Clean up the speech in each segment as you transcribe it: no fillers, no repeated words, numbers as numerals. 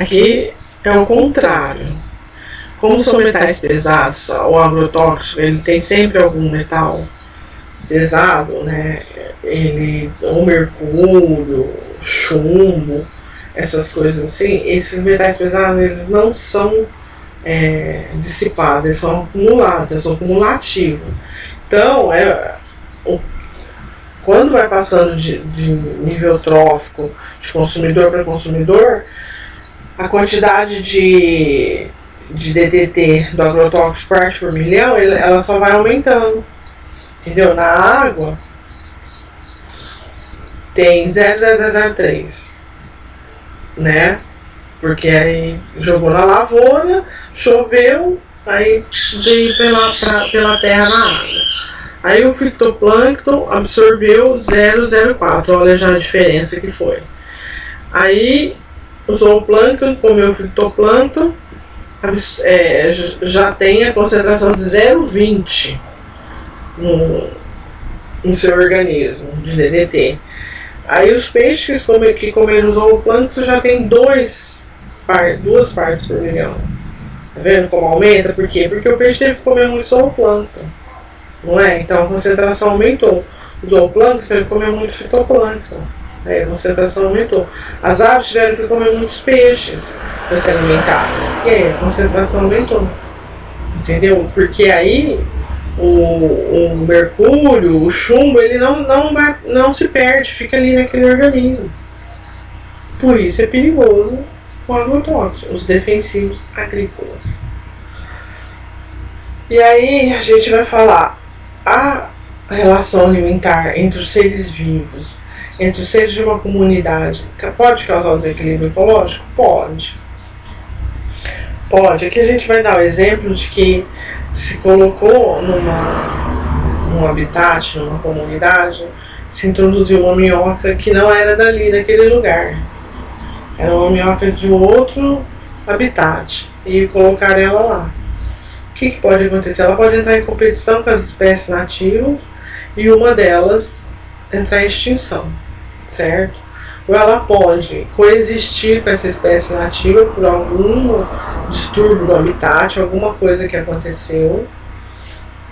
Aqui é o contrário. Como são metais pesados, o agrotóxico ele tem sempre algum metal pesado, né? O mercúrio, chumbo, essas coisas assim, esses metais pesados eles não são dissipados, eles são acumulados, eles são cumulativos. Então, quando vai passando de nível trófico de consumidor para consumidor, a quantidade de DDT do agrotóxico parte por milhão, ela só vai aumentando. Entendeu? Na água tem 0,003, né? Porque aí jogou na lavoura, choveu, aí veio pela terra na água. Aí o fitoplâncton absorveu 0,04, olha já a diferença que foi. Aí o zooplâncton comeu o fitoplâncton, já tem a concentração de 0,20 no seu organismo de DDT. Aí os peixes que comeram o zooplâncton já tem duas partes por milhão. Tá vendo como aumenta? Por quê? Porque o peixe teve que comer muito zooplâncton, não é? Então a concentração aumentou. O zooplâncton teve que comer muito fitoplâncton, a concentração aumentou. As aves tiveram que comer muitos peixes para se alimentar, e aí a concentração aumentou. Entendeu? Porque aí o mercúrio, o chumbo, ele não se perde, fica ali naquele organismo. Por isso é perigoso o agrotóxico, os defensivos agrícolas. E aí a gente vai falar a relação alimentar entre os seres vivos, entre os seres de uma comunidade, pode causar um desequilíbrio ecológico? Pode. Pode. Aqui a gente vai dar o exemplo de que se colocou num habitat, numa comunidade, se introduziu uma minhoca que não era dali, daquele lugar. Era uma minhoca de outro habitat e colocar ela lá. O que pode acontecer? Ela pode entrar em competição com as espécies nativas e uma delas entrar em extinção, certo? Ou ela pode coexistir com essa espécie nativa por algum distúrbio do habitat, alguma coisa que aconteceu,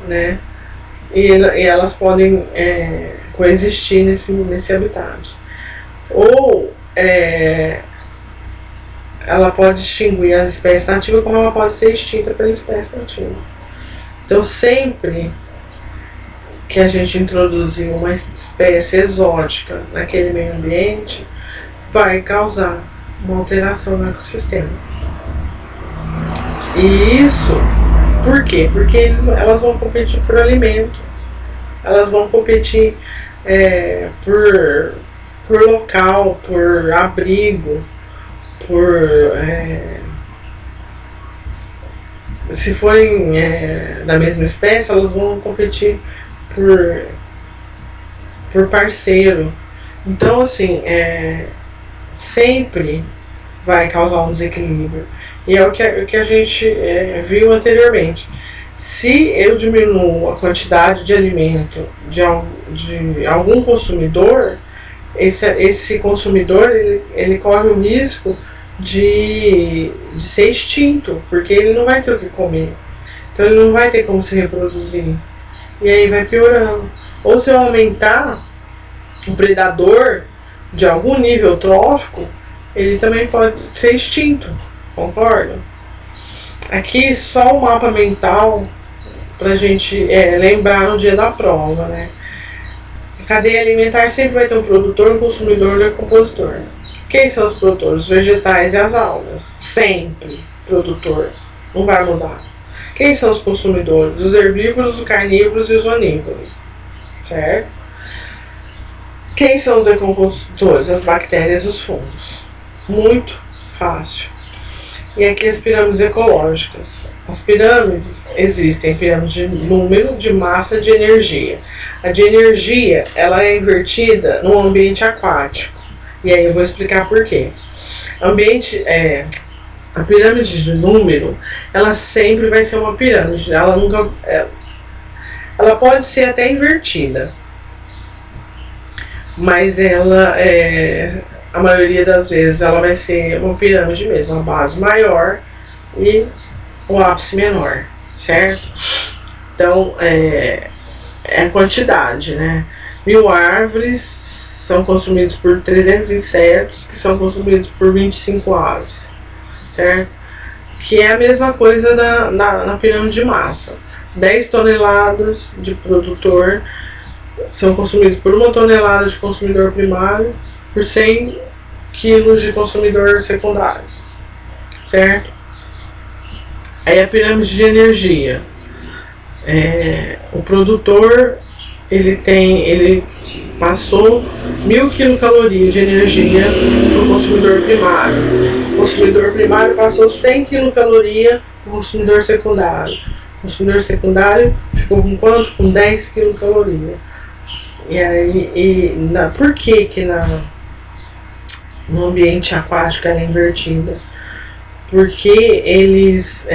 né? E elas podem coexistir nesse habitat. Ou ela pode extinguir a espécie nativa, como ela pode ser extinta pela espécie nativa. Então, sempre que a gente introduzir uma espécie exótica naquele meio ambiente, vai causar uma alteração no ecossistema. E isso, por quê? Porque elas vão competir por alimento, elas vão competir por local, por abrigo, se forem da mesma espécie, elas vão competir por parceiro. Então, assim, sempre vai causar um desequilíbrio. E é o que a gente viu anteriormente. Se eu diminuo a quantidade de alimento de algum consumidor, esse consumidor ele corre o risco de ser extinto, porque ele não vai ter o que comer. Então ele não vai ter como se reproduzir. E aí vai piorando. Ou se eu aumentar o predador de algum nível trófico, ele também pode ser extinto. Concorda? Aqui só o mapa mental pra gente lembrar no dia da prova, né? A cadeia alimentar sempre vai ter um produtor, um consumidor e um decompositor. Quem são os produtores? Os vegetais e as algas. Sempre produtor. Não vai mudar. Quem são os consumidores? Os herbívoros, os carnívoros e os onívoros. Certo? Quem são os decompositores? As bactérias e os fungos. Muito fácil. E aqui as pirâmides ecológicas. As pirâmides existem pirâmides de número, de massa e de energia. A de energia ela é invertida no ambiente aquático. E aí eu vou explicar por quê. A pirâmide de número, ela sempre vai ser uma pirâmide. Ela pode ser até invertida. Mas a maioria das vezes ela vai ser uma pirâmide mesmo, a base maior e o ápice menor, certo? Então, é a quantidade, né? 1000 árvores são consumidos por 300 insetos, que são consumidos por 25 aves, certo? Que é a mesma coisa na pirâmide de massa. 10 toneladas de produtor são consumidos por 1 tonelada de consumidor primário, por 100 quilos de consumidor secundário, certo? Aí a pirâmide de energia. O produtor ele passou 1000 quilocalorias de energia para o consumidor primário. O consumidor primário passou 100 quilocalorias para o consumidor secundário. O consumidor secundário ficou com quanto? Com 10 quilocalorias. E aí, por que no ambiente aquático ela é invertida? Porque eles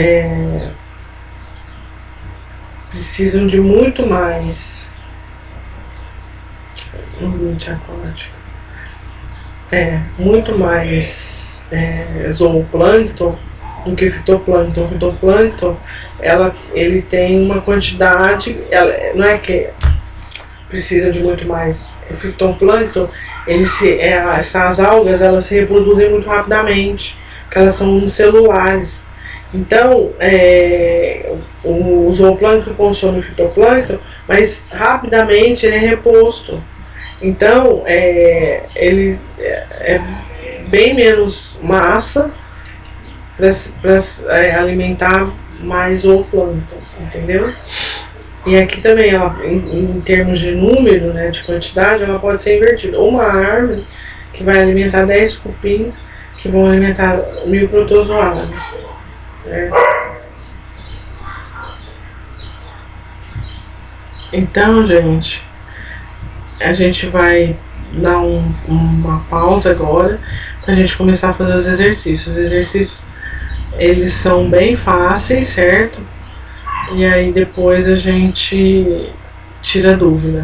precisam de muito mais no ambiente aquático. Muito mais zooplâncton do que fitoplâncton. O fitoplâncton ele tem uma quantidade, não é que precisa de muito mais. O fitoplâncton, essas algas elas se reproduzem muito rapidamente, porque elas são unicelulares. Então, o zooplâncton consome o fitoplâncton, mas rapidamente ele é reposto. Então, ele é bem menos massa para alimentar mais o plâncton, entendeu? E aqui também, em termos de número, né, de quantidade, ela pode ser invertida. Uma árvore que vai alimentar 10 cupins, que vão alimentar 1000 protozoários. Então, gente, a gente vai dar uma pausa agora pra gente começar a fazer os exercícios. Os exercícios, eles são bem fáceis, certo? E aí depois a gente tira a dúvida.